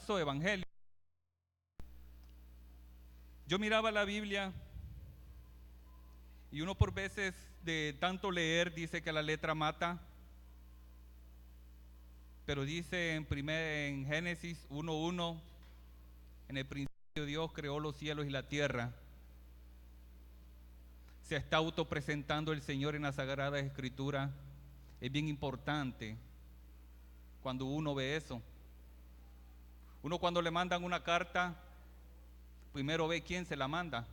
falso evangelio. Yo miraba la Biblia y uno por veces de tanto leer dice que la letra mata, pero dice en Génesis 1:1, en el principio Dios creó los cielos y la tierra. Se está autopresentando el Señor en la Sagrada Escritura. Es bien importante cuando uno ve eso. Uno cuando le mandan una carta, primero ve quién se la manda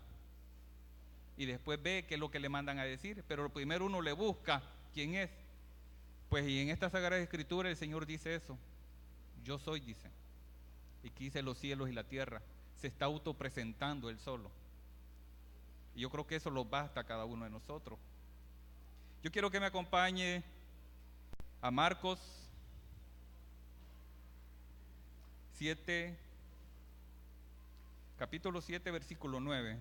y después ve qué es lo que le mandan a decir, pero primero uno le busca quién es. Pues y en esta Sagrada Escritura el Señor dice eso. Yo soy, dice, y quise los cielos y la tierra. Se está autopresentando Él solo. Y yo creo que eso lo basta a cada uno de nosotros. Yo quiero que me acompañe a Marcos 7, capítulo 7, versículo 9.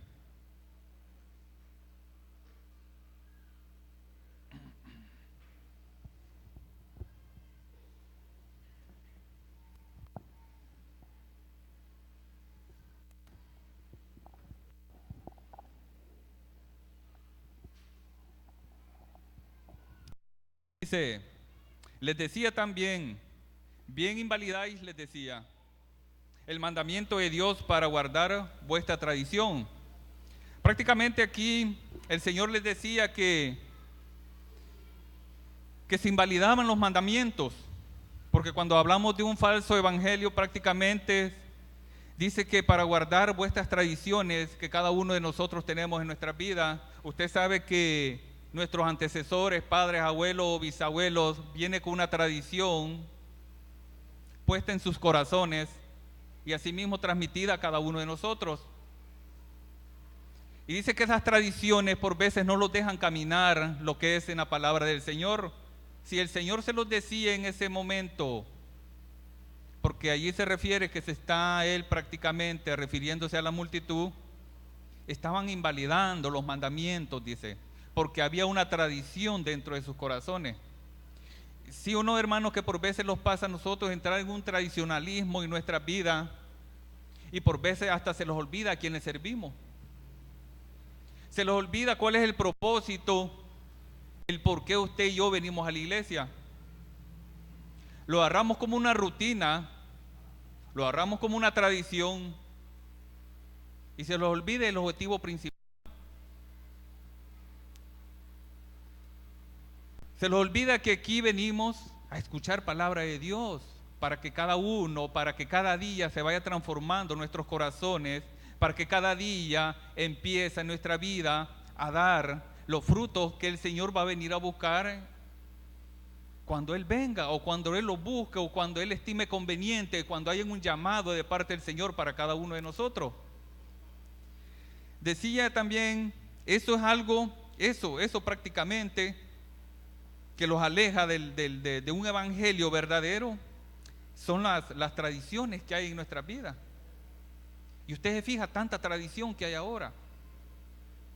Dice, les decía también, bien invalidáis, les decía, el mandamiento de Dios para guardar vuestra tradición. Prácticamente aquí el Señor les decía que se invalidaban los mandamientos, porque cuando hablamos de un falso evangelio prácticamente dice que para guardar vuestras tradiciones que cada uno de nosotros tenemos en nuestra vida. Usted sabe que nuestros antecesores, padres, abuelos o bisabuelos, viene con una tradición puesta en sus corazones y asimismo transmitida a cada uno de nosotros. Y dice que esas tradiciones por veces no los dejan caminar lo que es en la palabra del Señor. Si el Señor se los decía en ese momento, porque allí se refiere que se está Él prácticamente refiriéndose a la multitud, estaban invalidando los mandamientos, dice, porque había una tradición dentro de sus corazones. Sí o no, hermanos, que por veces nos pasa a nosotros entrar en un tradicionalismo en nuestra vida y por veces hasta se los olvida a quienes servimos. Se los olvida cuál es el propósito, el por qué usted y yo venimos a la iglesia. Lo agarramos como una rutina, lo agarramos como una tradición y se los olvida el objetivo principal. Se los olvida que aquí venimos a escuchar palabra de Dios para que cada uno, para que cada día se vaya transformando nuestros corazones, para que cada día empiece en nuestra vida a dar los frutos que el Señor va a venir a buscar cuando Él venga, o cuando Él los busque, o cuando Él estime conveniente, cuando haya un llamado de parte del Señor para cada uno de nosotros. Decía también, eso es algo, eso prácticamente que los aleja de un evangelio verdadero, son las tradiciones que hay en nuestra vida. Y usted se fija tanta tradición que hay ahora,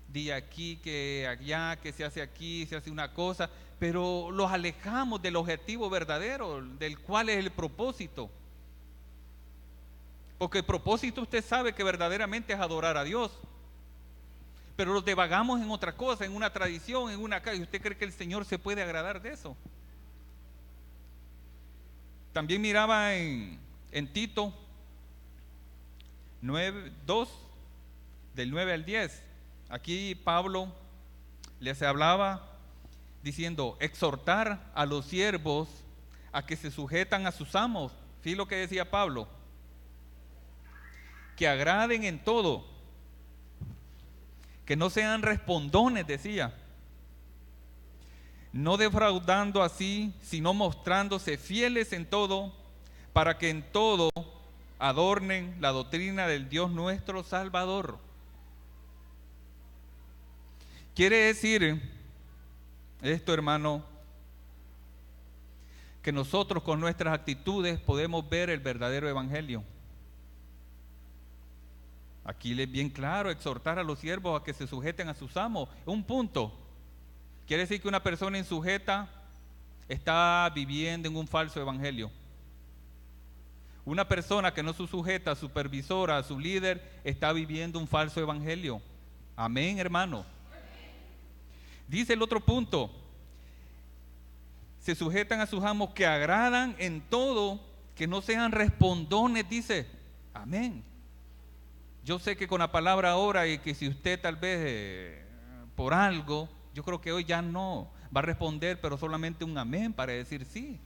de aquí, que allá, que se hace aquí, se hace una cosa, pero los alejamos del objetivo verdadero, del cual es el propósito. Porque el propósito usted sabe que verdaderamente es adorar a Dios, pero los divagamos en otra cosa, en una tradición, en una calle. ¿Usted cree que el Señor se puede agradar de eso? También miraba en Tito 2, del 9 al 10. Aquí Pablo les hablaba diciendo, exhortar a los siervos a que se sujetan a sus amos. Fíjate lo que decía Pablo, que agraden en todo, que no sean respondones, decía, no defraudando así, sino mostrándose fieles en todo, para que en todo adornen la doctrina del Dios nuestro Salvador. Quiere decir esto, hermano, que nosotros con nuestras actitudes podemos ver el verdadero evangelio. Aquí es bien claro, exhortar a los siervos a que se sujeten a sus amos. Un punto. Quiere decir que una persona insujeta está viviendo en un falso evangelio. Una persona que no se sujeta a su supervisora, a su líder, está viviendo un falso evangelio. Amén, hermano. Dice el otro punto: se sujetan a sus amos que agradan en todo, que no sean respondones, dice. Amén. Yo sé que con la palabra ahora, y que si usted tal vez por algo, yo creo que hoy ya no va a responder, pero solamente un amén para decir sí.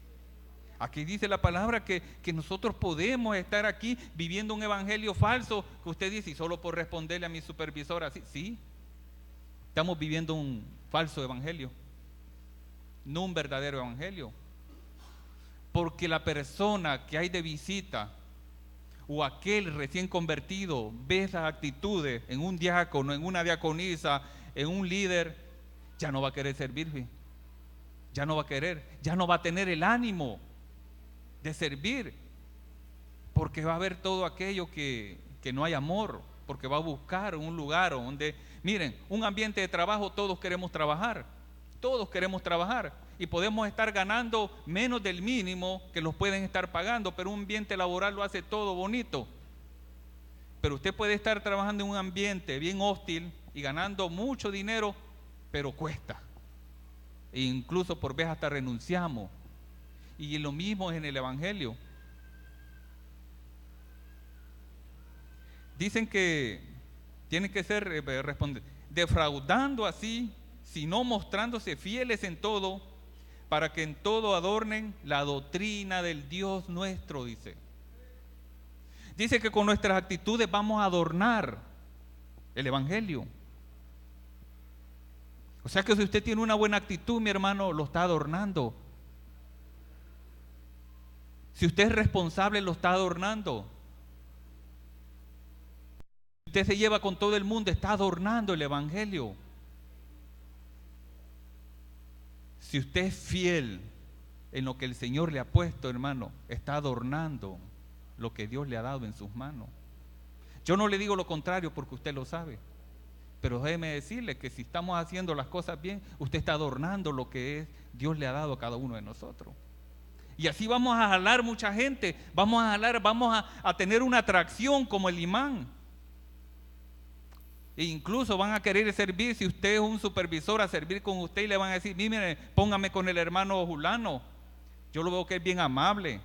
Aquí dice la palabra que nosotros podemos estar aquí viviendo un evangelio falso, que usted dice, y solo por responderle a mi supervisora, sí, estamos viviendo un falso evangelio, no un verdadero evangelio. Porque la persona que hay de visita o aquel recién convertido ve esas actitudes en un diácono, en una diaconisa, en un líder, ya no va a querer servir, ya no va a querer, ya no va a tener el ánimo de servir, porque va a ver todo aquello que no hay amor, porque va a buscar un lugar donde, miren, un ambiente de trabajo, todos queremos trabajar, y podemos estar ganando menos del mínimo que los pueden estar pagando, pero un ambiente laboral lo hace todo bonito. Pero usted puede estar trabajando en un ambiente bien hostil y ganando mucho dinero, pero cuesta, e incluso por veces hasta renunciamos. Y lo mismo es en el evangelio. Dicen que tienen que ser defraudando así, sino mostrándose fieles en todo, para que en todo adornen la doctrina del Dios nuestro, dice. Dice que con nuestras actitudes vamos a adornar el evangelio. O sea que si usted tiene una buena actitud, mi hermano, lo está adornando. Si usted es responsable, lo está adornando. Si usted se lleva con todo el mundo, está adornando el evangelio. Si usted es fiel en lo que el Señor le ha puesto, hermano, está adornando lo que Dios le ha dado en sus manos. Yo no le digo lo contrario porque usted lo sabe, pero déjeme decirle que si estamos haciendo las cosas bien, usted está adornando lo que Dios le ha dado a cada uno de nosotros. Y así vamos a jalar mucha gente, vamos a tener una atracción como el imán. E incluso van a querer servir, si usted es un supervisor, a servir con usted, y le van a decir, mire, póngame con el hermano Julano, yo lo veo que es bien amable.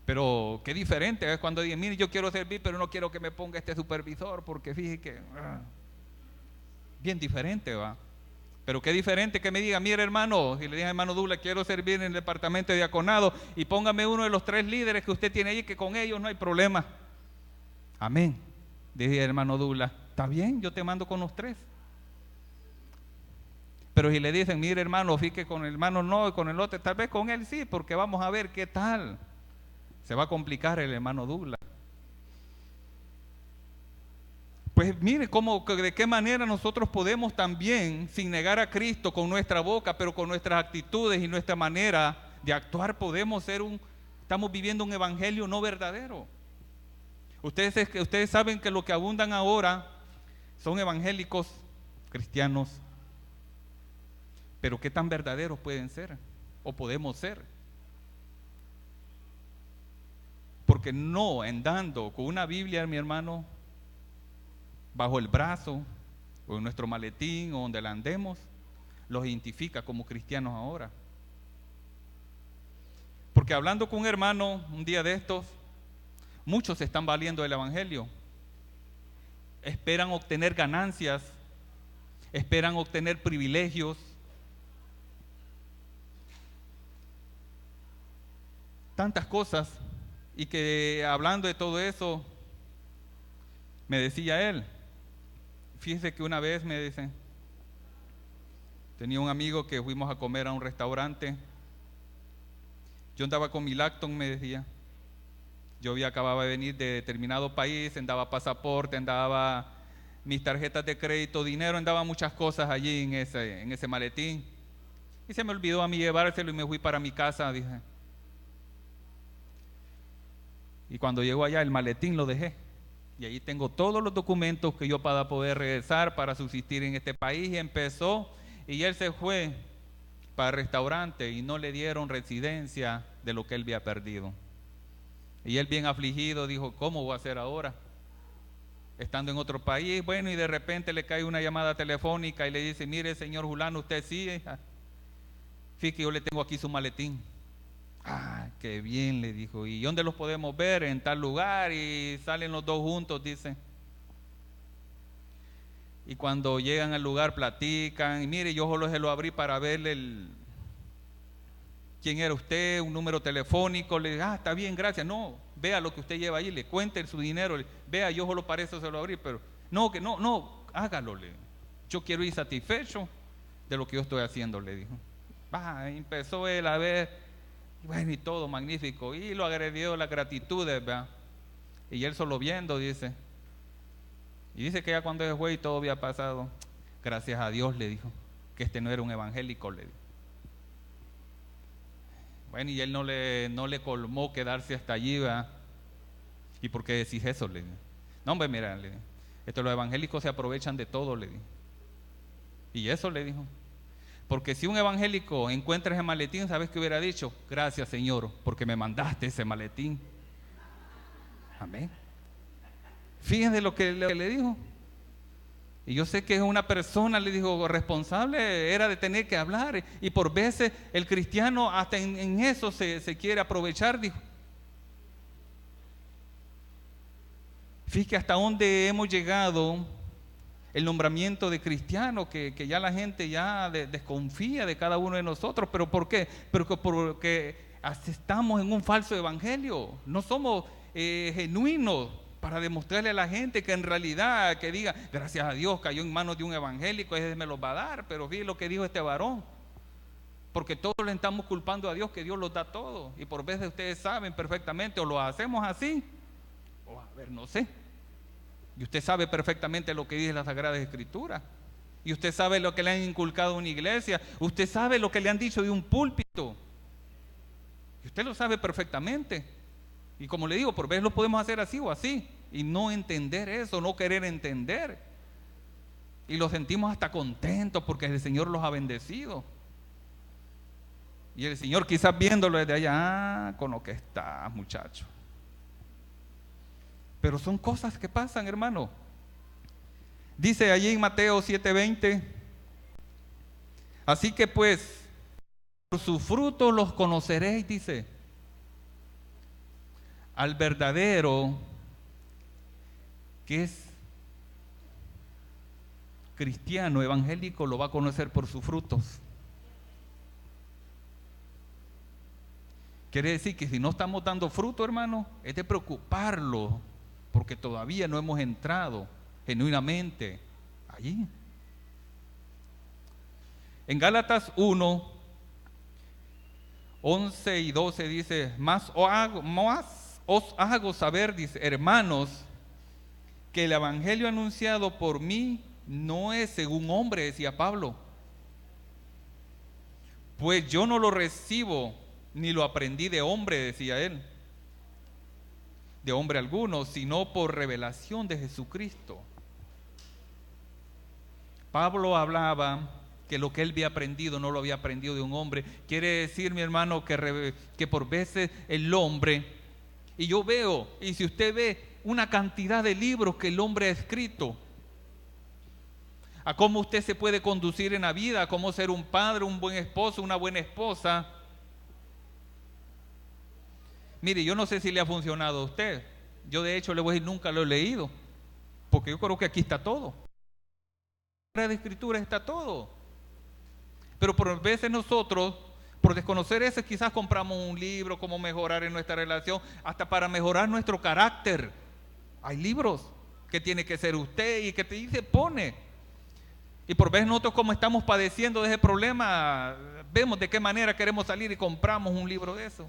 Pero qué diferente es cuando dicen, mire, yo quiero servir, pero no quiero que me ponga este supervisor, porque fíjese que bien diferente va. Pero qué diferente que me diga, mire hermano, y le diga, hermano Douglas, quiero servir en el departamento de diaconado, y póngame uno de los 3 líderes que usted tiene ahí, que con ellos no hay problema. Amén. Dije, hermano Douglas, está bien, yo te mando con los 3. Pero si le dicen, mire hermano, fíjate, con el hermano no, y con el otro, tal vez con él sí, porque vamos a ver qué tal. Se va a complicar el hermano Douglas. Pues mire de qué manera nosotros podemos también, sin negar a Cristo con nuestra boca, pero con nuestras actitudes y nuestra manera de actuar, estamos viviendo un evangelio no verdadero. Ustedes saben que lo que abundan ahora son evangélicos cristianos, pero qué tan verdaderos pueden ser o podemos ser. Porque no andando con una Biblia, mi hermano, bajo el brazo o en nuestro maletín o donde la andemos, los identifica como cristianos ahora. Porque hablando con un hermano un día de estos, muchos se están valiendo del evangelio, esperan obtener ganancias, esperan obtener privilegios, tantas cosas, y que hablando de todo eso, me decía él, fíjese que una vez me dicen, tenía un amigo que fuimos a comer a un restaurante, yo andaba con mi Lacton, me decía, yo acababa de venir de determinado país, andaba pasaporte, andaba mis tarjetas de crédito, dinero, andaba muchas cosas allí en ese maletín, y se me olvidó a mí llevárselo y me fui para mi casa, dije. Y cuando llego allá, el maletín lo dejé. Y ahí tengo todos los documentos que yo para poder regresar, para subsistir en este país. Y empezó, y él se fue para el restaurante y no le dieron residencia de lo que él había perdido. Y él bien afligido dijo, ¿cómo voy a hacer ahora? Estando en otro país, bueno, y de repente le cae una llamada telefónica y le dice, mire señor Julano, usted sí, fíjate, yo le tengo aquí su maletín. Ah, qué bien, le dijo. ¿Y dónde los podemos ver? En tal lugar. Y salen los dos juntos, dice. Y cuando llegan al lugar platican, y mire, yo solo se lo abrí para verle quién era usted, un número telefónico. Le dije, está bien, gracias. No, vea lo que usted lleva ahí, le cuente su dinero. Vea, yo solo para eso se lo abrí, pero no, hágalo. Yo quiero ir satisfecho de lo que yo estoy haciendo, le dijo. Empezó él a ver, bueno, y todo magnífico, y lo agredió la gratitud, ¿verdad? Y él solo viendo, dice, y dice que ya cuando se fue y todo había pasado, gracias a Dios, le dijo, que este no era un evangélico, le dijo. Bueno, y él no le colmó quedarse hasta allí, ¿verdad? ¿Y por qué decís eso?, le dijo. No, hombre, mira, le dijo, los evangélicos se aprovechan de todo, le dijo. Y eso le dijo. Porque si un evangélico encuentra ese maletín, ¿sabes qué hubiera dicho? Gracias, Señor, porque me mandaste ese maletín. Amén. Fíjense lo que le dijo. Y yo sé que es una persona, le dijo, responsable era de tener que hablar. Y por veces el cristiano hasta en eso se quiere aprovechar, dijo. Fíjate hasta dónde hemos llegado. El nombramiento de cristiano, que ya la gente ya desconfía de cada uno de nosotros. ¿Pero por qué? Porque estamos en un falso evangelio. No somos genuinos para demostrarle a la gente que en realidad, que diga, gracias a Dios cayó en manos de un evangélico, ese me los va a dar. Pero fíjense lo que dijo este varón. Porque todos le estamos culpando a Dios, que Dios los da todo. Y por veces ustedes saben perfectamente, o lo hacemos así, o a ver, no sé. Y usted sabe perfectamente lo que dice la Sagrada Escritura. Y usted sabe lo que le han inculcado a una iglesia. Usted sabe lo que le han dicho de un púlpito. Y usted lo sabe perfectamente. Y como le digo, por veces lo podemos hacer así o así. Y no entender eso, no querer entender. Y lo sentimos hasta contentos porque el Señor los ha bendecido. Y el Señor quizás viéndolo desde allá, con lo que está, muchacho. Pero son cosas que pasan, hermano. Dice allí en Mateo 7:20, así que pues, por sus frutos los conoceréis, dice. Al verdadero, que es cristiano, evangélico, lo va a conocer por sus frutos. Quiere decir que si no estamos dando fruto, hermano, es de preocuparlo, porque todavía no hemos entrado genuinamente allí. En Gálatas 1, 11 y 12 dice, más os hago saber, dice, hermanos, que el evangelio anunciado por mí no es según hombre, decía Pablo, pues yo no lo recibo ni lo aprendí de hombre, decía él, de hombre alguno, sino por revelación de Jesucristo. Pablo hablaba que lo que él había aprendido no lo había aprendido de un hombre. Quiere decir, mi hermano, que por veces el hombre, y yo veo, y si usted ve una cantidad de libros que el hombre ha escrito, a cómo usted se puede conducir en la vida, a cómo ser un padre, un buen esposo, una buena esposa. Mire, yo no sé si le ha funcionado a usted. Yo de hecho le voy a decir, nunca lo he leído, porque yo creo que aquí está todo. En la Escritura está todo. Pero por veces nosotros, por desconocer eso, quizás compramos un libro, cómo mejorar en nuestra relación, hasta para mejorar nuestro carácter. Hay libros que tiene que ser usted y que te dice, pone. Y por veces nosotros, como estamos padeciendo de ese problema, vemos de qué manera queremos salir y compramos un libro de eso.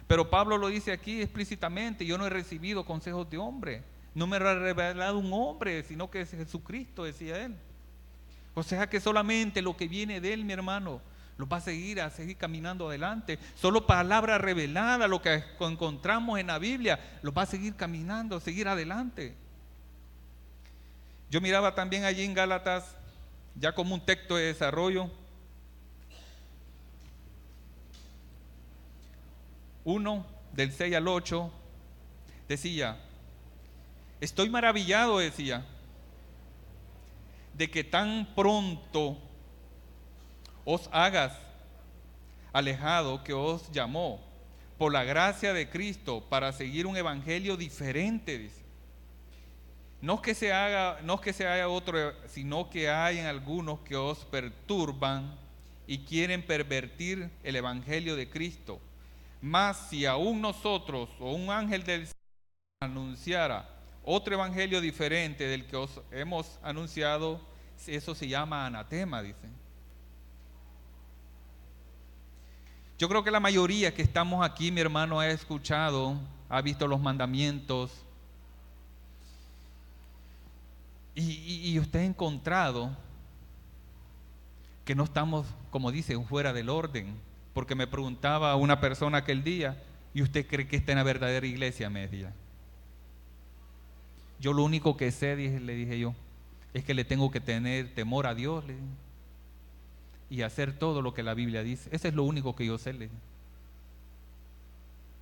Pero Pablo lo dice aquí explícitamente, yo no he recibido consejos de hombre, no me ha revelado un hombre, sino que es Jesucristo, decía él. O sea que solamente lo que viene de él, mi hermano, lo va a seguir caminando adelante. Solo palabra revelada, lo que encontramos en la Biblia, lo va a seguir caminando, seguir adelante. Yo miraba también allí en Gálatas, ya como un texto de desarrollo, 1, del 6 al 8, decía, estoy maravillado, decía, de que tan pronto os hagas alejado que os llamó por la gracia de Cristo para seguir un evangelio diferente, dice. No es que se haga otro, sino que hay en algunos que os perturban y quieren pervertir el evangelio de Cristo. Mas si aún nosotros o un ángel del cielo anunciara otro evangelio diferente del que os hemos anunciado, eso se llama anatema, dicen. Yo creo que la mayoría que estamos aquí, mi hermano, ha escuchado, ha visto los mandamientos y usted ha encontrado que no estamos, como dicen, fuera del orden. Porque me preguntaba una persona aquel día, ¿y usted cree que está en la verdadera iglesia media? Yo lo único que sé, le dije yo, es que le tengo que tener temor a Dios, le dije, y hacer todo lo que la Biblia dice. Ese es lo único que yo sé, le dije.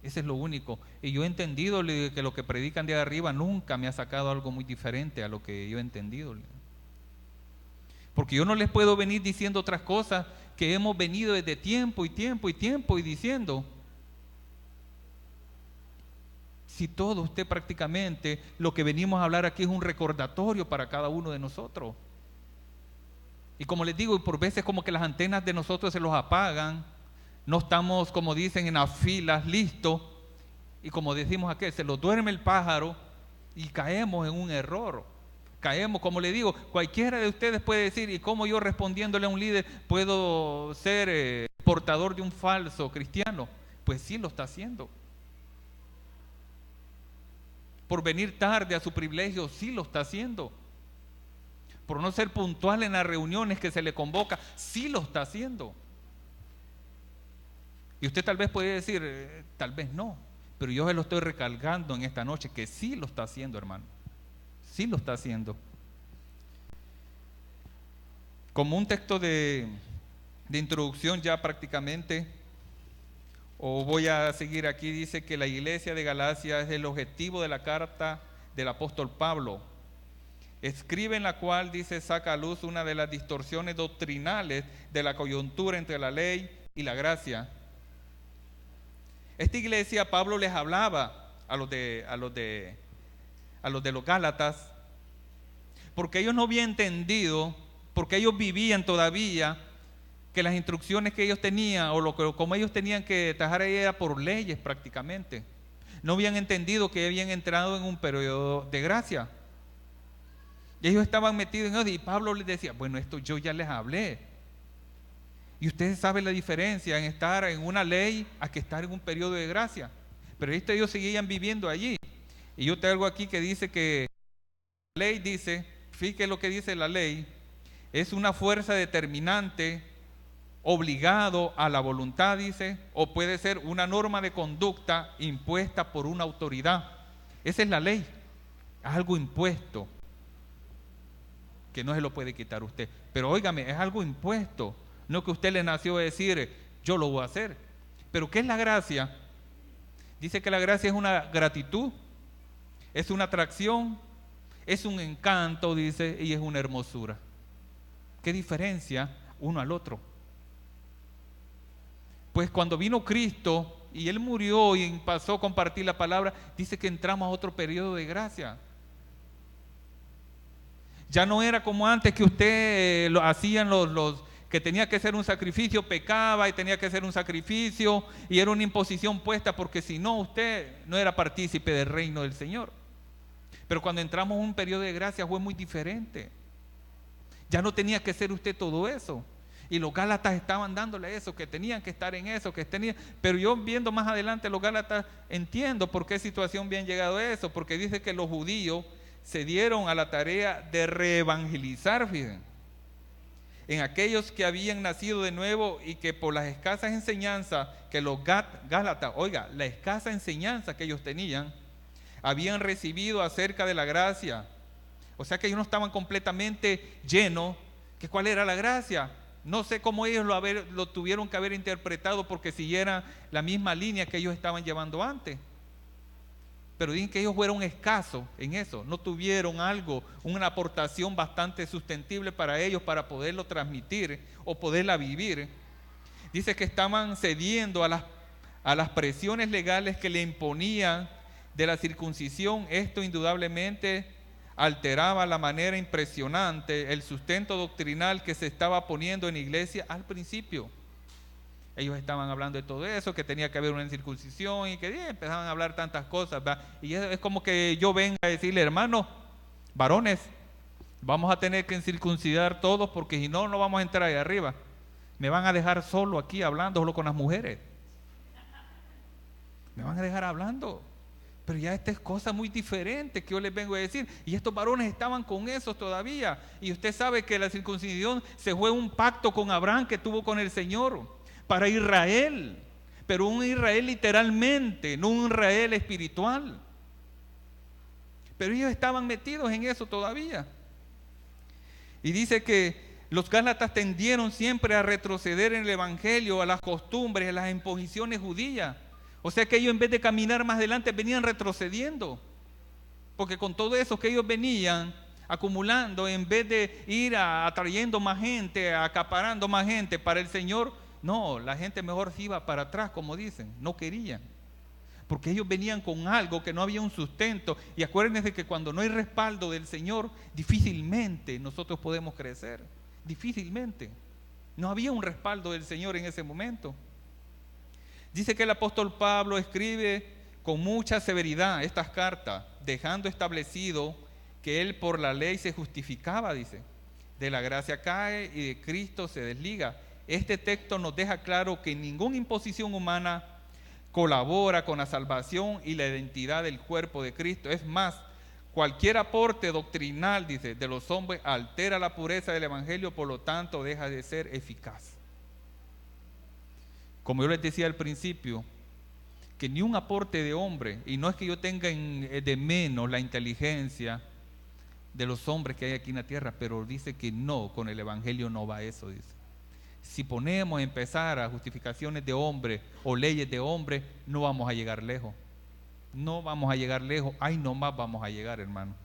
Ese es lo único. Y yo he entendido, le dije, que lo que predican de arriba nunca me ha sacado algo muy diferente a lo que yo he entendido, le dije. Porque yo no les puedo venir diciendo otras cosas que hemos venido desde tiempo y tiempo y tiempo y diciendo. Si todo usted prácticamente lo que venimos a hablar aquí es un recordatorio para cada uno de nosotros. Y como les digo, por veces como que las antenas de nosotros se los apagan, no estamos, como dicen, en las filas listos, y como decimos aquí, se los duerme el pájaro y caemos en un error. Caemos, como le digo, cualquiera de ustedes puede decir, ¿y cómo yo respondiéndole a un líder puedo ser portador de un falso cristiano? Pues sí lo está haciendo. Por venir tarde a su privilegio, sí lo está haciendo. Por no ser puntual en las reuniones que se le convoca, sí lo está haciendo. Y usted tal vez puede decir, tal vez no, pero yo se lo estoy recalcando en esta noche, que sí lo está haciendo, hermano. Sí lo está haciendo. Como un texto de introducción ya prácticamente, o voy a seguir aquí, dice que la iglesia de Galacia es el objetivo de la carta del apóstol Pablo. Escribe en la cual, dice, saca a luz una de las distorsiones doctrinales de la coyuntura entre la ley y la gracia. Esta iglesia, Pablo les hablaba a los de los Gálatas, porque ellos no habían entendido, porque ellos vivían todavía que las instrucciones que ellos tenían, o como ellos tenían que trabajar ahí, era por leyes prácticamente. No habían entendido que habían entrado en un periodo de gracia. Y ellos estaban metidos en eso, y Pablo les decía, bueno, esto yo ya les hablé. Y ustedes saben la diferencia en estar en una ley a que estar en un periodo de gracia. Pero ellos seguían viviendo allí. Y yo traigo aquí que dice que la ley dice, fíjate lo que dice la ley, es una fuerza determinante, obligado a la voluntad, dice, o puede ser una norma de conducta impuesta por una autoridad. Esa es la ley, es algo impuesto, que no se lo puede quitar usted. Pero óigame, es algo impuesto, no que usted le nació a decir, yo lo voy a hacer. Pero ¿qué es la gracia? Dice que la gracia es una gratitud, es una atracción, es un encanto, dice, y es una hermosura. ¿Qué diferencia uno al otro? Pues cuando vino Cristo y Él murió y pasó a compartir la palabra, dice que entramos a otro periodo de gracia. Ya no era como antes que usted lo hacían los que tenía que ser un sacrificio, pecaba y tenía que ser un sacrificio y era una imposición puesta, porque si no, usted no era partícipe del reino del Señor. Pero cuando entramos en un periodo de gracia fue muy diferente. Ya no tenía que ser usted todo eso. Y los Gálatas estaban dándole eso, que tenían que estar en eso, pero yo viendo más adelante los Gálatas entiendo por qué situación habían llegado a eso, porque dice que los judíos se dieron a la tarea de reevangelizar, fíjense, en aquellos que habían nacido de nuevo y que por las escasas enseñanzas que los Gálatas, oiga, la escasa enseñanza que ellos tenían, habían recibido acerca de la gracia. O sea que ellos no estaban completamente llenos. ¿Que cuál era la gracia? No sé cómo ellos lo tuvieron que haber interpretado porque siguieran la misma línea que ellos estaban llevando antes. pero dicen que ellos fueron escasos en eso, no tuvieron algo, una aportación bastante sustentable para ellos para poderlo transmitir o poderla vivir. Dice que estaban cediendo a las presiones legales que le imponían de la circuncisión. Esto indudablemente alteraba la manera impresionante, el sustento doctrinal que se estaba poniendo en la iglesia al principio. Ellos estaban hablando de todo eso, que tenía que haber una circuncisión y que empezaban a hablar tantas cosas, ¿verdad? Y es como que yo venga a decirle, hermanos, varones, vamos a tener que circuncidar todos porque si no, no vamos a entrar ahí arriba. Me van a dejar solo aquí hablando, solo con las mujeres. Me van a dejar hablando. Pero ya esta es cosa muy diferente que yo les vengo a decir. Y estos varones estaban con eso todavía. Y usted sabe que la circuncisión se fue un pacto con Abraham que tuvo con el Señor para Israel. Pero un Israel literalmente, no un Israel espiritual. Pero ellos estaban metidos en eso todavía. Y dice que los gálatas tendieron siempre a retroceder en el evangelio, a las costumbres, a las imposiciones judías. O sea que ellos en vez de caminar más adelante venían retrocediendo. Porque con todo eso que ellos venían acumulando, en vez de ir atrayendo más gente, acaparando más gente para el Señor, no, la gente mejor se iba para atrás, como dicen, no querían. Porque ellos venían con algo que no había un sustento. Y acuérdense que cuando no hay respaldo del Señor, difícilmente nosotros podemos crecer. Difícilmente. No había un respaldo del Señor en ese momento. Dice que el apóstol Pablo escribe con mucha severidad estas cartas, dejando establecido que él por la ley se justificaba, dice. De la gracia cae y de Cristo se desliga. Este texto nos deja claro que ninguna imposición humana colabora con la salvación y la identidad del cuerpo de Cristo. Es más, cualquier aporte doctrinal, dice, de los hombres altera la pureza del evangelio, por lo tanto deja de ser eficaz. Como yo les decía al principio, que ni un aporte de hombre, y no es que yo tenga de menos la inteligencia de los hombres que hay aquí en la tierra, pero dice que no, con el evangelio no va eso, dice. Si ponemos a empezar a justificaciones de hombre o leyes de hombre, no vamos a llegar lejos. No vamos a llegar lejos, ahí nomás vamos a llegar, hermano.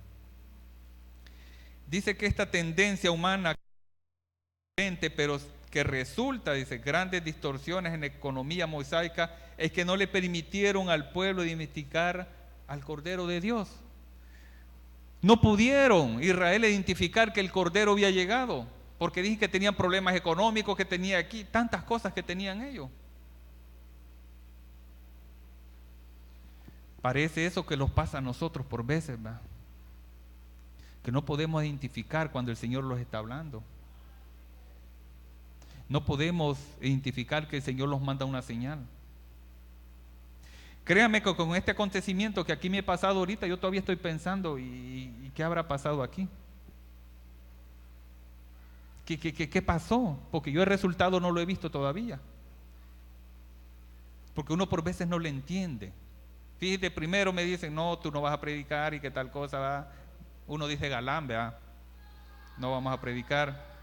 Dice que esta tendencia humana, pero que resulta, dice, grandes distorsiones en la economía mosaica, es que no le permitieron al pueblo identificar al Cordero de Dios. No pudieron Israel identificar que el Cordero había llegado, porque dije que tenían problemas económicos, que tenía aquí, tantas cosas que tenían ellos. Parece eso que nos pasa a nosotros por veces, ¿verdad? Que no podemos identificar cuando el Señor los está hablando. No podemos identificar que el Señor nos manda una señal. Créame que con este acontecimiento que aquí me he pasado ahorita, yo todavía estoy pensando, ¿y qué habrá pasado aquí? ¿Qué pasó? Porque yo el resultado no lo he visto todavía. Porque uno por veces no le entiende. Fíjate, primero me dicen, no, tú no vas a predicar y que tal cosa va. Uno dice galán, ¿verdad? No vamos a predicar.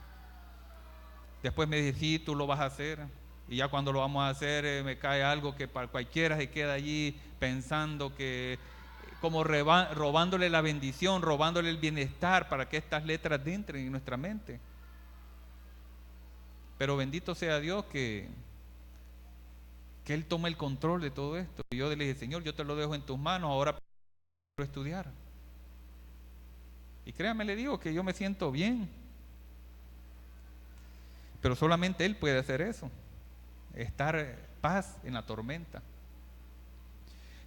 Después me dice, sí, tú lo vas a hacer. Y ya cuando lo vamos a hacer, me cae algo que para cualquiera se queda allí pensando que, como robándole la bendición, robándole el bienestar para que estas letras entren en nuestra mente. Pero bendito sea Dios que Él toma el control de todo esto. Y yo le dije, Señor, yo te lo dejo en tus manos, ahora quiero estudiar. Y créame, le digo que yo me siento bien. Pero solamente Él puede hacer eso. Estar paz en la tormenta.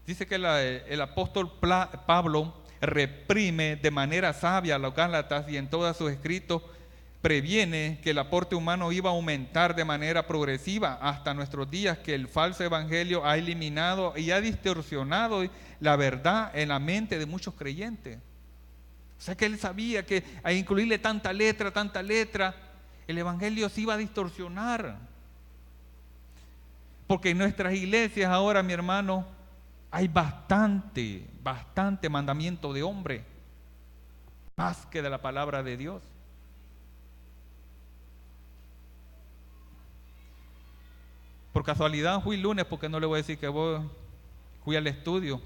Dice que el apóstol Pablo reprime de manera sabia a los gálatas y en todos sus escritos previene que el aporte humano iba a aumentar de manera progresiva hasta nuestros días, que el falso evangelio ha eliminado y ha distorsionado la verdad en la mente de muchos creyentes. O sea que él sabía que al incluirle tanta letra, el evangelio se iba a distorsionar. Porque en nuestras iglesias ahora, mi hermano, hay bastante mandamiento de hombre, más que de la palabra de Dios. Por casualidad fui lunes, porque no le voy a decir que fui al estudio.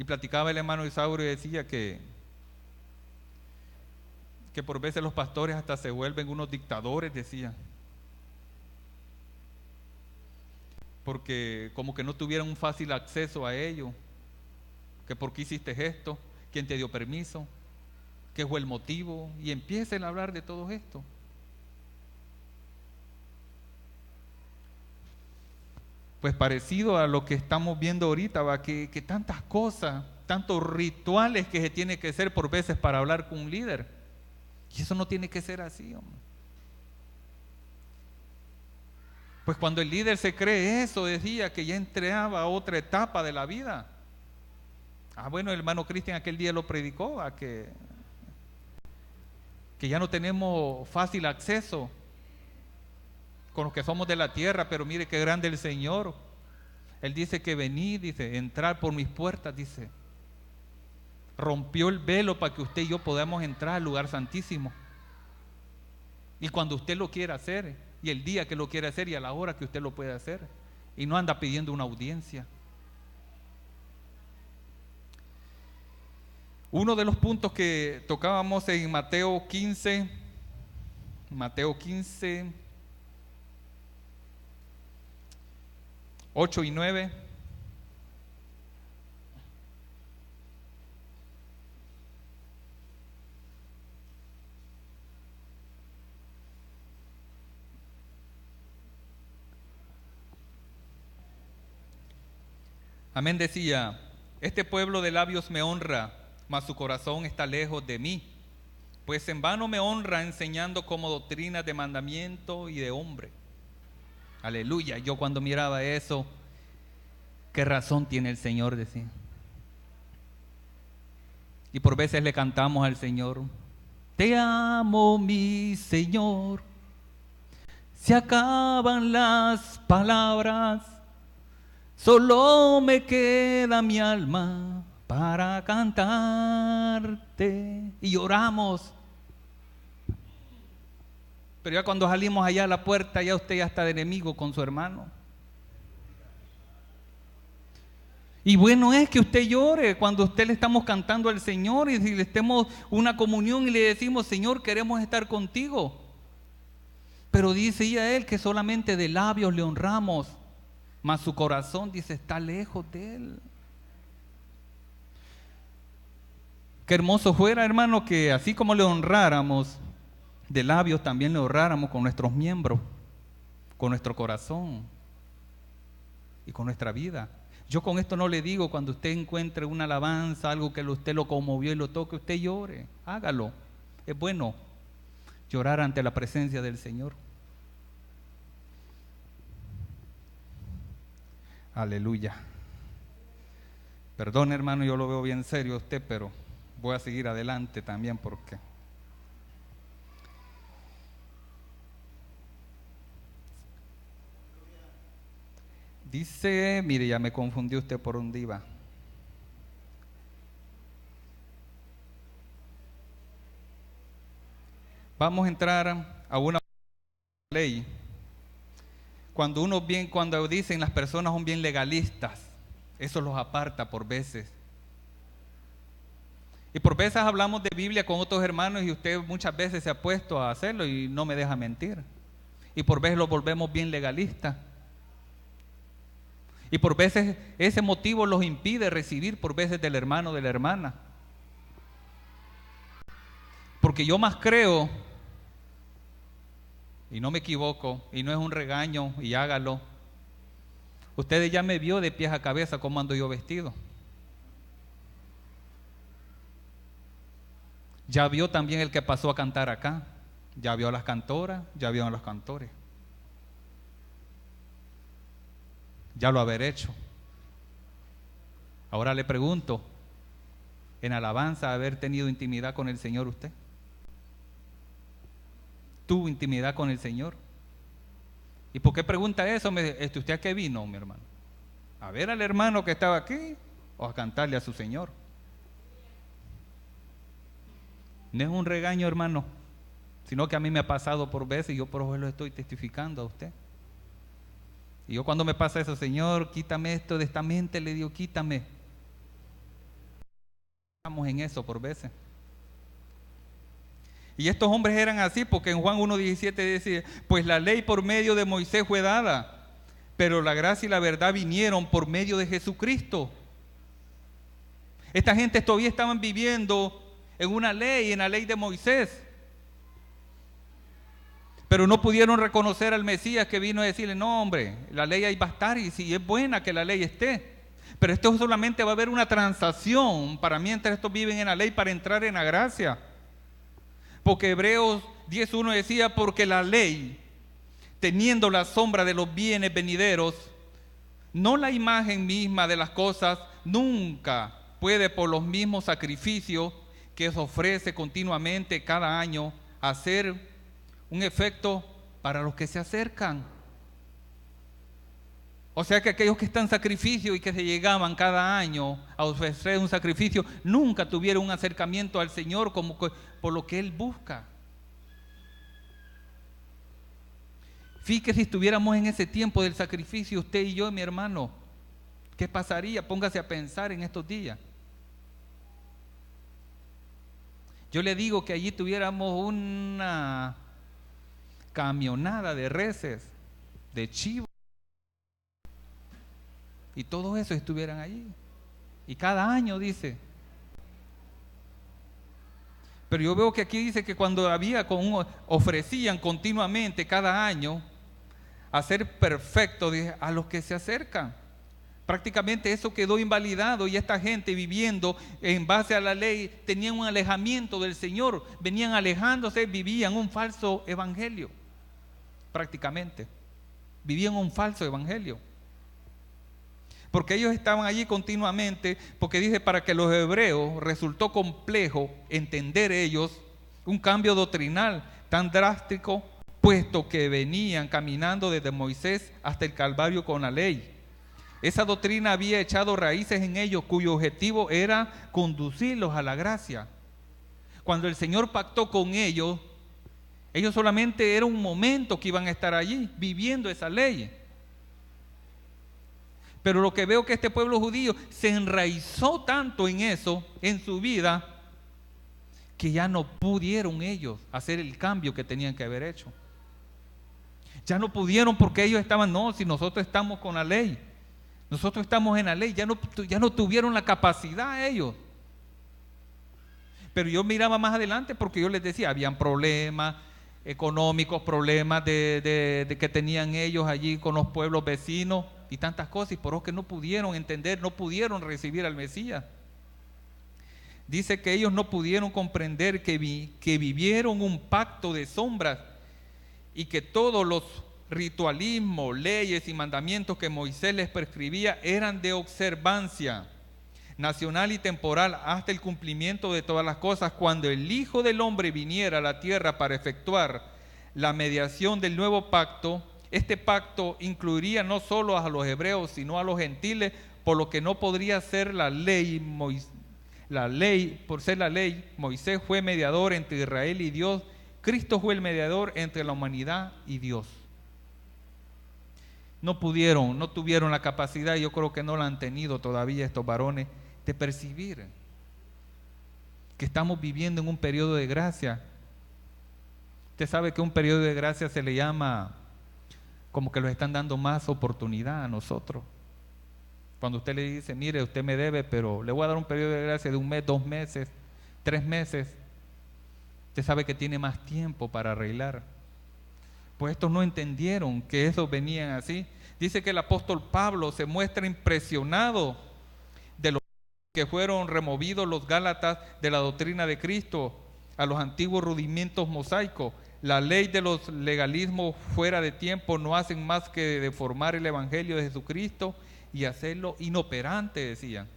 Y platicaba el hermano Isauro y decía que por veces los pastores hasta se vuelven unos dictadores, decía. Porque como que no tuvieran un fácil acceso a ello. Que por qué hiciste esto, quién te dio permiso, qué fue el motivo. Y empiecen a hablar de todo esto. Pues parecido a lo que estamos viendo ahorita, va, que tantas cosas, tantos rituales que se tiene que hacer por veces para hablar con un líder. Y eso no tiene que ser así, hombre. Pues cuando el líder se cree eso, decía que ya entraba a otra etapa de la vida. Bueno, el hermano Cristian aquel día lo predicó, que ya no tenemos fácil acceso con los que somos de la tierra, pero mire qué grande el Señor. Él dice que venid, dice, entrar por mis puertas, dice. Rompió el velo para que usted y yo podamos entrar al lugar santísimo. Y cuando usted lo quiera hacer, y el día que lo quiera hacer, y a la hora que usted lo puede hacer, y no anda pidiendo una audiencia. Uno de los puntos que tocábamos en Mateo 15, 8 y 9. Amén, decía, este pueblo de labios me honra, mas su corazón está lejos de mí, pues en vano me honra enseñando como doctrinas de mandamiento y de hombre. Aleluya. Yo cuando miraba eso, qué razón tiene el Señor, decía. Y por veces le cantamos al Señor, te amo mi Señor, se acaban las palabras, solo me queda mi alma para cantarte. Y lloramos. Pero ya cuando salimos allá a la puerta, ya usted ya está de enemigo con su hermano. Y bueno es que usted llore cuando usted le estamos cantando al Señor y si le estemos una comunión y le decimos, Señor, queremos estar contigo. Pero dice él que solamente de labios le honramos, mas su corazón, dice, está lejos de él. Qué hermoso fuera, hermano, que así como le honráramos de labios, también le honráramos con nuestros miembros, con nuestro corazón y con nuestra vida. Yo con esto no le digo cuando usted encuentre una alabanza, algo que usted lo conmovió y lo toque, usted llore, hágalo. Es bueno llorar ante la presencia del Señor. Aleluya. Perdón, hermano, yo lo veo bien serio a usted, pero voy a seguir adelante también porque dice, mire, ya me confundió usted por un diva. Vamos a entrar a una ley. Cuando dicen las personas son bien legalistas, eso los aparta por veces. Y por veces hablamos de Biblia con otros hermanos y usted muchas veces se ha puesto a hacerlo y no me deja mentir. Y por veces lo volvemos bien legalistas. Y por veces ese motivo los impide recibir por veces del hermano o de la hermana. Porque yo más creo, y no me equivoco, y no es un regaño, y hágalo. Ustedes ya me vio de pies a cabeza cómo ando yo vestido. Ya vio también el que pasó a cantar acá. Ya vio a las cantoras, ya vio a los cantores. Ya lo haber hecho. Ahora le pregunto, en alabanza, ¿haber tenido intimidad con el Señor usted? ¿Tuvo intimidad con el Señor? ¿Y por qué pregunta eso? ¿Usted a qué vino, mi hermano? ¿A ver al hermano que estaba aquí o a cantarle a su Señor? No es un regaño, hermano, sino que a mí me ha pasado por veces y yo por eso lo estoy testificando a usted. Y yo cuando me pasa eso, Señor, quítame esto de esta mente, le digo, quítame. Estamos en eso por veces. Y estos hombres eran así, porque en Juan 1:17 dice, pues la ley por medio de Moisés fue dada, pero la gracia y la verdad vinieron por medio de Jesucristo. Esta gente todavía estaban viviendo en una ley, en la ley de Moisés. Pero no pudieron reconocer al Mesías que vino a decirle, no hombre, la ley ahí va a estar y si es buena que la ley esté. Pero esto solamente va a haber una transacción para mientras estos viven en la ley para entrar en la gracia. Porque Hebreos 10:1 decía, porque la ley, teniendo la sombra de los bienes venideros, no la imagen misma de las cosas, nunca puede por los mismos sacrificios que se ofrece continuamente cada año hacer un efecto para los que se acercan. O sea que aquellos que están en sacrificio y que se llegaban cada año a ofrecer un sacrificio, nunca tuvieron un acercamiento al Señor como por lo que Él busca. Fíjese, si estuviéramos en ese tiempo del sacrificio, usted y yo, mi hermano, ¿qué pasaría? Póngase a pensar en estos días. Yo le digo que allí tuviéramos una camionada de reses, de chivos, y todos esos estuvieran allí. Y cada año dice. Pero yo veo que aquí dice que cuando ofrecían continuamente cada año a ser perfectos a los que se acercan. Prácticamente eso quedó invalidado y esta gente viviendo en base a la ley tenían un alejamiento del Señor, venían alejándose, vivían un falso evangelio. Prácticamente vivían un falso evangelio. Porque ellos estaban allí continuamente, porque dice, para que los hebreos resultó complejo entender ellos un cambio doctrinal tan drástico, puesto que venían caminando desde Moisés hasta el Calvario con la ley. Esa doctrina había echado raíces en ellos, cuyo objetivo era conducirlos a la gracia. Cuando el Señor pactó con ellos, ellos solamente era un momento que iban a estar allí, viviendo esa ley. Pero lo que veo que este pueblo judío se enraizó tanto en eso, en su vida, que ya no pudieron ellos hacer el cambio que tenían que haber hecho. Ya no pudieron porque ellos estaban, no, si nosotros estamos con la ley, nosotros estamos en la ley, ya no tuvieron la capacidad ellos. Pero yo miraba más adelante porque yo les decía, habían problemas económicos, problemas de que tenían ellos allí con los pueblos vecinos y tantas cosas, y por eso que no pudieron entender, no pudieron recibir al Mesías. Dice que ellos no pudieron comprender que vivieron un pacto de sombras y que todos los ritualismos, leyes y mandamientos que Moisés les prescribía eran de observancia nacional y temporal hasta el cumplimiento de todas las cosas. Cuando el Hijo del Hombre viniera a la tierra para efectuar la mediación del nuevo pacto, este pacto incluiría no solo a los hebreos, sino a los gentiles, por lo que no podría ser la ley. Por ser la ley, Moisés fue mediador entre Israel y Dios. Cristo fue el mediador entre la humanidad y Dios. No tuvieron la capacidad, y yo creo que no la han tenido todavía estos varones, de percibir que estamos viviendo en un periodo de gracia. Usted sabe que un periodo de gracia se le llama como que nos están dando más oportunidad a nosotros. Cuando usted le dice, mire, usted me debe, pero le voy a dar un periodo de gracia de 1 mes, 2 meses, 3 meses, usted sabe que tiene más tiempo para arreglar. Pues estos no entendieron que esos venían así. Dice que el apóstol Pablo se muestra impresionado de los que fueron removidos los gálatas de la doctrina de Cristo a los antiguos rudimentos mosaicos. La ley de los legalismos fuera de tiempo no hacen más que deformar el evangelio de Jesucristo y hacerlo inoperante, decían.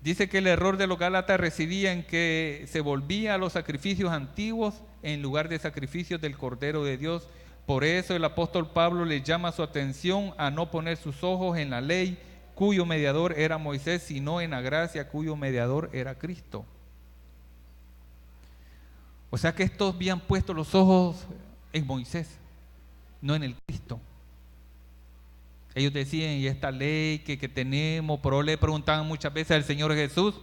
Dice que el error de los gálatas residía en que se volvía a los sacrificios antiguos en lugar de sacrificios del Cordero de Dios. Por eso el apóstol Pablo les llama su atención a no poner sus ojos en la ley, cuyo mediador era Moisés, sino en la gracia, cuyo mediador era Cristo. O sea que estos habían puesto los ojos en Moisés, no en el Cristo. Ellos decían, y esta ley que tenemos, pero le preguntaban muchas veces al Señor Jesús,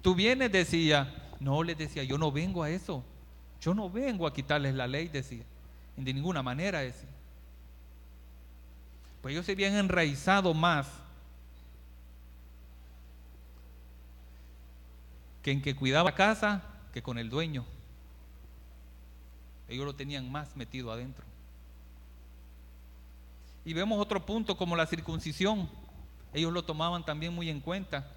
¿tú vienes? Decía. No, les decía, yo no vengo a eso. Yo no vengo a quitarles la ley, decía. De ninguna manera, decía. Pues ellos se habían enraizado más que en que cuidaba la casa que con el dueño. Ellos lo tenían más metido adentro. Y vemos otro punto como la circuncisión. Ellos lo tomaban también muy en cuenta.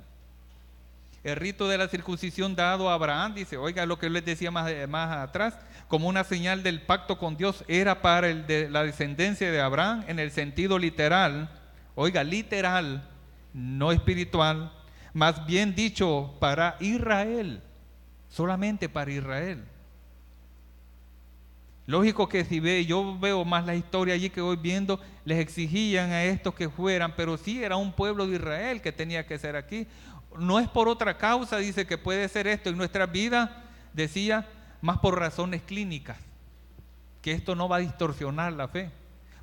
El rito de la circuncisión dado a Abraham, dice, oiga lo que les decía más atrás, como una señal del pacto con Dios, era para la descendencia de Abraham en el sentido literal, oiga, literal, no espiritual, más bien dicho, para Israel, solamente para Israel. Lógico que si yo veo más la historia allí que voy viendo, les exigían a estos que fueran, pero sí era un pueblo de Israel que tenía que ser aquí. No es por otra causa, dice, que puede ser esto en nuestra vida, decía, más por razones clínicas, que esto no va a distorsionar la fe.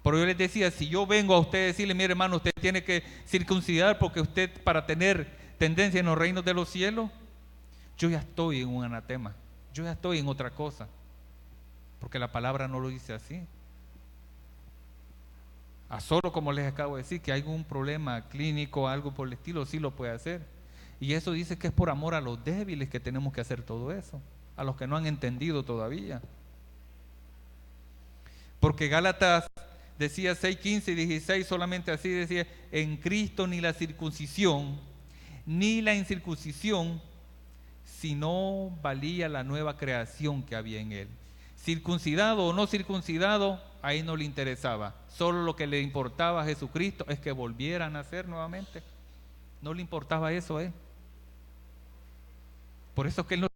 Pero yo les decía, si yo vengo a usted a decirle, mire hermano, usted tiene que circuncidar porque usted para tener tendencia en los reinos de los cielos, yo ya estoy en un anatema, yo ya estoy en otra cosa, porque la palabra no lo dice así. A solo como les acabo de decir, que hay algún problema clínico, algo por el estilo, sí lo puede hacer. Y eso dice que es por amor a los débiles que tenemos que hacer todo eso, a los que no han entendido todavía. Porque Gálatas decía 6, 15 y 16, solamente así decía, en Cristo ni la circuncisión, ni la incircuncisión, sino valía la nueva creación que había en él. Circuncidado o no circuncidado, ahí no le interesaba. Solo lo que le importaba a Jesucristo es que volviera a nacer nuevamente. No le importaba eso a él. Por eso es que él no...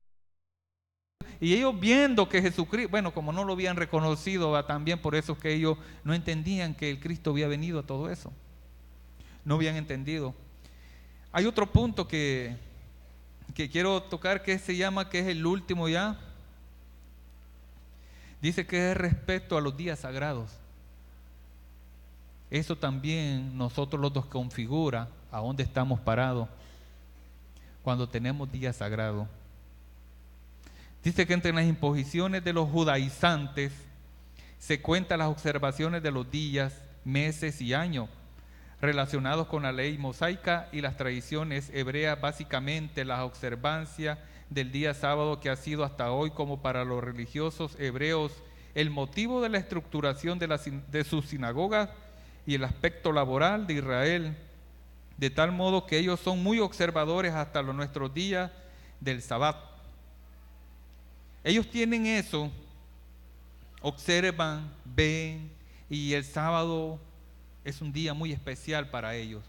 Y ellos viendo que Jesucristo, bueno, como no lo habían reconocido, también por eso es que ellos no entendían que el Cristo había venido a todo eso. No habían entendido. Hay otro punto que quiero tocar, que se llama, que es el último ya. Dice que es respecto a los días sagrados. Eso también nosotros los dos configura a dónde estamos parados cuando tenemos días sagrados. Dice que entre las imposiciones de los judaizantes se cuentan las observaciones de los días, meses y años relacionados con la ley mosaica y las tradiciones hebreas, básicamente las observancias del día sábado, que ha sido hasta hoy como para los religiosos hebreos el motivo de la estructuración de sus sinagogas y el aspecto laboral de Israel, de tal modo que ellos son muy observadores hasta nuestros días del Sabbat. Ellos tienen eso, observan, ven, y el sábado es un día muy especial para ellos.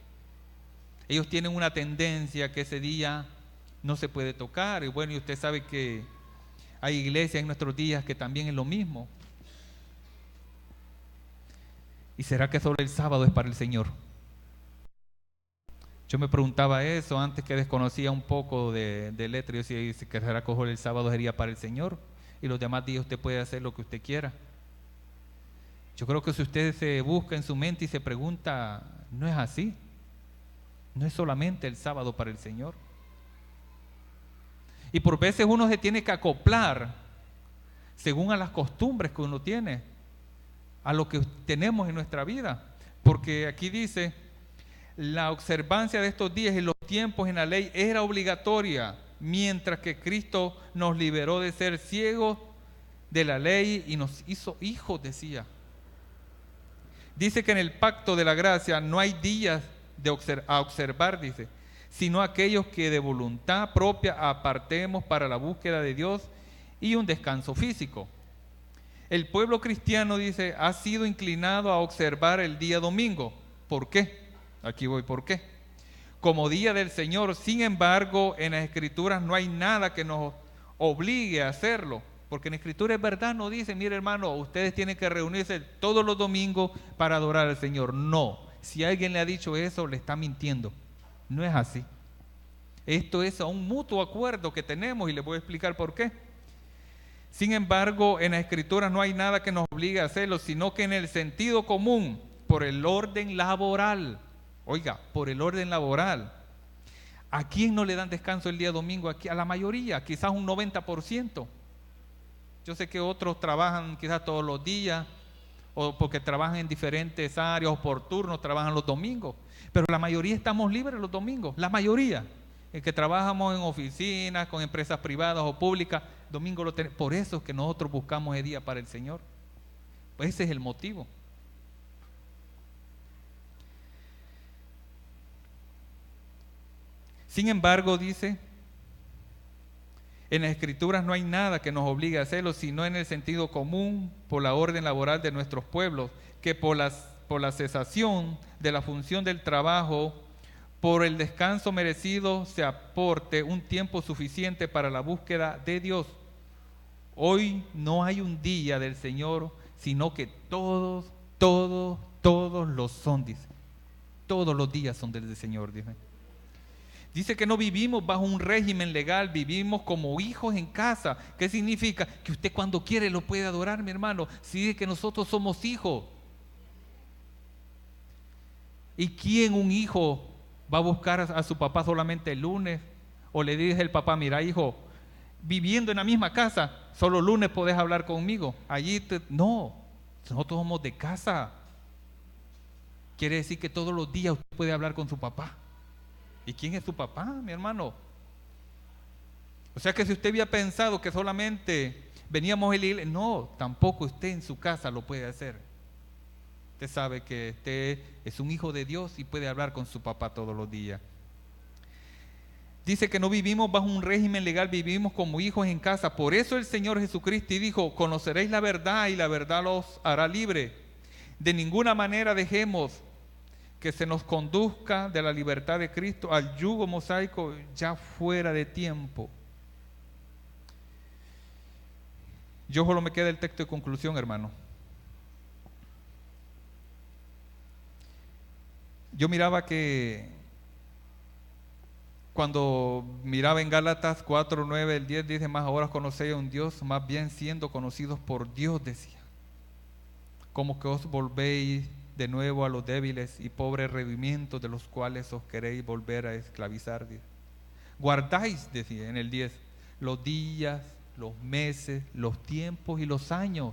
Ellos tienen una tendencia que ese día no se puede tocar, y bueno, y usted sabe que hay iglesias en nuestros días que también es lo mismo. ¿Y será que solo el sábado es para el Señor? Yo me preguntaba eso antes, que desconocía un poco de letra. Yo decía, que será que solo el sábado sería para el Señor y los demás días usted puede hacer lo que usted quiera. Yo creo que si usted se busca en su mente y se pregunta, no es así. No es solamente el sábado para el Señor. Y por veces uno se tiene que acoplar según a las costumbres que uno tiene, a lo que tenemos en nuestra vida. Porque aquí dice, la observancia de estos días y los tiempos en la ley era obligatoria, mientras que Cristo nos liberó de ser ciegos de la ley y nos hizo hijos, decía. Dice que en el pacto de la gracia no hay días a observar, dice, sino aquellos que de voluntad propia apartemos para la búsqueda de Dios y un descanso físico. El pueblo cristiano, dice, ha sido inclinado a observar el día domingo. ¿Por qué? Aquí voy, ¿por qué? Como día del Señor. Sin embargo, en las Escrituras no hay nada que nos obligue a hacerlo. Porque en la Escritura es verdad, no dice, mire hermano, ustedes tienen que reunirse todos los domingos para adorar al Señor. No, si alguien le ha dicho eso, le está mintiendo. No es así. Esto es a un mutuo acuerdo que tenemos y les voy a explicar por qué. Sin embargo, en las Escrituras no hay nada que nos obligue a hacerlo, sino que en el sentido común por el orden laboral. Oiga, por el orden laboral. ¿A quién no le dan descanso el día domingo? Aquí, a la mayoría, quizás un 90%. Yo sé que otros trabajan quizás todos los días, o porque trabajan en diferentes áreas, o por turnos trabajan los domingos. Pero la mayoría estamos libres los domingos, la mayoría. El que trabajamos en oficinas, con empresas privadas o públicas, domingo lo tenemos. Por eso es que nosotros buscamos el día para el Señor. Pues ese es el motivo. Sin embargo, dice, en las Escrituras no hay nada que nos obligue a hacerlo, sino en el sentido común, por la orden laboral de nuestros pueblos, que por la cesación de la función del trabajo, por el descanso merecido, se aporte un tiempo suficiente para la búsqueda de Dios. Hoy no hay un día del Señor, sino que todos los son, dice. Todos los días son del Señor, dice. Dice que no vivimos bajo un régimen legal, vivimos como hijos en casa. ¿Qué significa? Que usted cuando quiere lo puede adorar, mi hermano. Si dice que nosotros somos hijos. ¿Y quién un hijo va a buscar a su papá solamente el lunes? O le dice el papá, mira hijo, viviendo en la misma casa, solo lunes podés hablar conmigo. No, nosotros somos de casa. Quiere decir que todos los días usted puede hablar con su papá. ¿Y quién es su papá, mi hermano? O sea que si usted había pensado que solamente veníamos a la iglesia, no, tampoco usted en su casa lo puede hacer. Usted sabe que usted es un hijo de Dios y puede hablar con su papá todos los días. Dice que no vivimos bajo un régimen legal, vivimos como hijos en casa. Por eso el Señor Jesucristo dijo, conoceréis la verdad y la verdad los hará libre. De ninguna manera dejemos que se nos conduzca de la libertad de Cristo al yugo mosaico ya fuera de tiempo. Yo solo me queda el texto de conclusión, hermano. Yo miraba que cuando miraba en Gálatas 4, 9, el 10 dice, más ahora conocéis a un Dios, más bien siendo conocidos por Dios, decía. Como que os volvéis de nuevo a los débiles y pobres redimientos de los cuales os queréis volver a esclavizar. Guardáis, decía en el 10, los días, los meses, los tiempos y los años.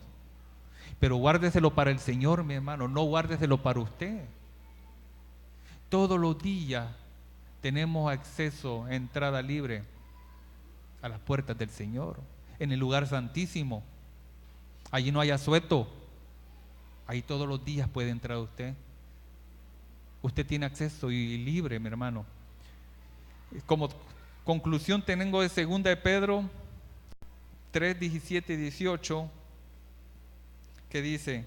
Pero guárdeselo para el Señor, mi hermano, no guárdeselo para usted. Todos los días tenemos acceso, entrada libre a las puertas del Señor, en el lugar santísimo. Allí no hay asueto. Ahí todos los días puede entrar usted. Usted tiene acceso y libre, mi hermano. Como conclusión tengo de 2 de Pedro 3, 17 y 18, que dice,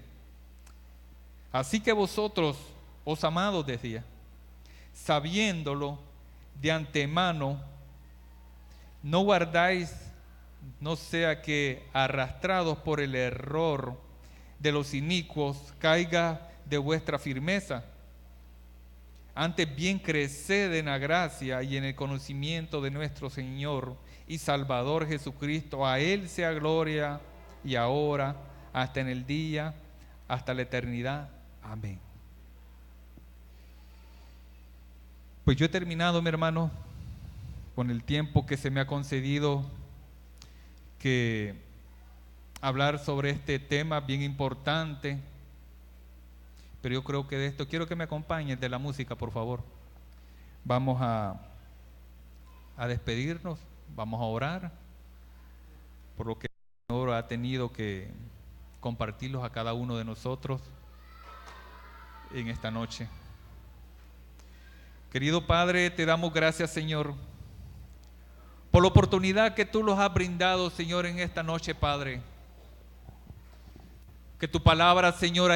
así que vosotros, os amados, decía, sabiéndolo de antemano, no guardáis, no sea que arrastrados por el error de los inicuos caiga de vuestra firmeza. Antes bien creced en la gracia y en el conocimiento de nuestro Señor y Salvador Jesucristo. A Él sea gloria y ahora, hasta en el día, hasta la eternidad. Amén. Pues yo he terminado, mi hermano, con el tiempo que se me ha concedido que hablar sobre este tema bien importante, pero yo creo que de esto, quiero que me acompañes de la música, por favor. Vamos a despedirnos, vamos a orar por lo que el Señor ha tenido que compartirlos a cada uno de nosotros en esta noche. Querido Padre, te damos gracias, Señor, por la oportunidad que tú nos has brindado, Señor, en esta noche, Padre. Que tu palabra, Señor,